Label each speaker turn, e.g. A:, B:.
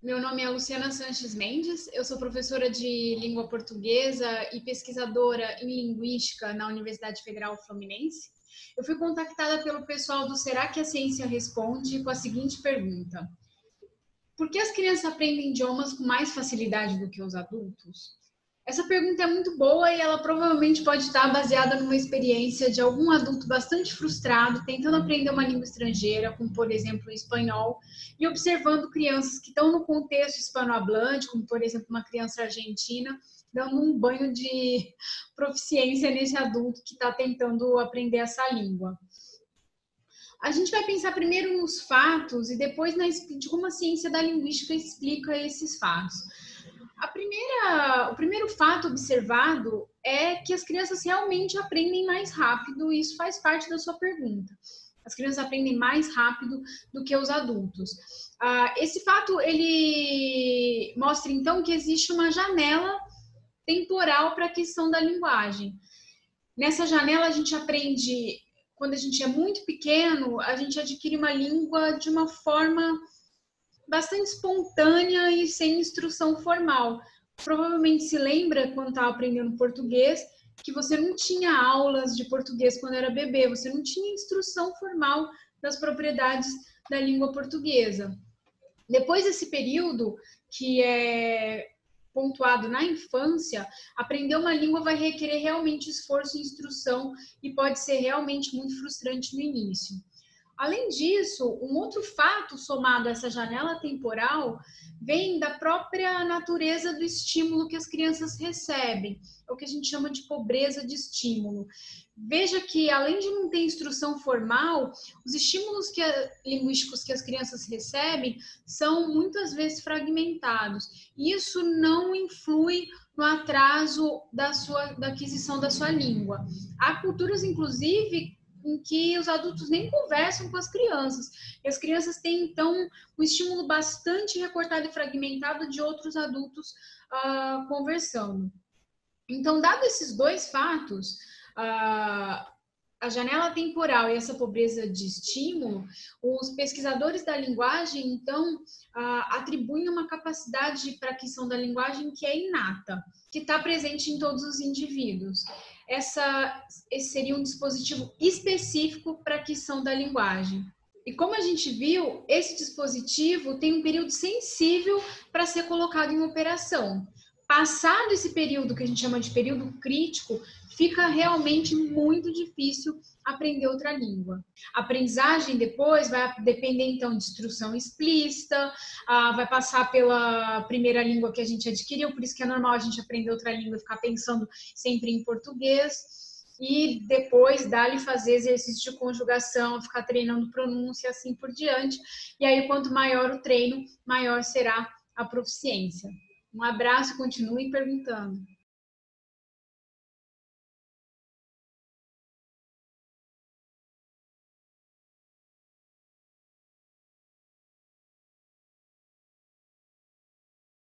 A: Meu nome é Luciana Sanches Mendes, eu sou professora de língua portuguesa e pesquisadora em linguística na Universidade Federal Fluminense. Eu fui contactada pelo pessoal do Será que a Ciência Responde com a seguinte pergunta: por que as crianças aprendem idiomas com mais facilidade do que os adultos? Essa pergunta é muito boa e ela provavelmente pode estar baseada numa experiência de algum adulto bastante frustrado, tentando aprender uma língua estrangeira, como por exemplo o espanhol, e observando crianças que estão no contexto hispanohablante, como por exemplo uma criança argentina, dando um banho de proficiência nesse adulto que está tentando aprender essa língua. A gente vai pensar primeiro nos fatos e depois de como a ciência da linguística explica esses fatos. O primeiro fato observado é que as crianças realmente aprendem mais rápido, e isso faz parte da sua pergunta. As crianças aprendem mais rápido do que os adultos. Esse fato, ele mostra, então, que existe uma janela temporal para a questão da linguagem. Nessa janela, a gente aprende, quando a gente é muito pequeno, a gente adquire uma língua de uma forma bastante espontânea e sem instrução formal. Provavelmente se lembra, quando estava aprendendo português, que você não tinha aulas de português quando era bebê, você não tinha instrução formal das propriedades da língua portuguesa. Depois desse período, que é pontuado na infância, aprender uma língua vai requerer realmente esforço e instrução e pode ser realmente muito frustrante no início. Além disso, um outro fato somado a essa janela temporal vem da própria natureza do estímulo que as crianças recebem, é o que a gente chama de pobreza de estímulo. Veja que, além de não ter instrução formal, os estímulos linguísticos que as crianças recebem são muitas vezes fragmentados. Isso não influi no atraso da aquisição da sua língua. Há culturas, inclusive, em que os adultos nem conversam com as crianças. E as crianças têm, então, um estímulo bastante recortado e fragmentado de outros adultos conversando. Então, dado esses dois fatos, a janela temporal e essa pobreza de estímulo, os pesquisadores da linguagem, então, atribuem uma capacidade para a aquisição da linguagem que é inata, que está presente em todos os indivíduos. Esse seria um dispositivo específico para a aquisição da linguagem. E como a gente viu, esse dispositivo tem um período sensível para ser colocado em operação. Passado esse período, que a gente chama de período crítico, fica realmente muito difícil aprender outra língua. A aprendizagem depois vai depender, então, de instrução explícita, vai passar pela primeira língua que a gente adquiriu, por isso que é normal a gente aprender outra língua e ficar pensando sempre em português, e depois dá-lhe fazer exercício de conjugação, ficar treinando pronúncia, assim por diante, e aí quanto maior o treino, maior será a proficiência. Um abraço, continue perguntando.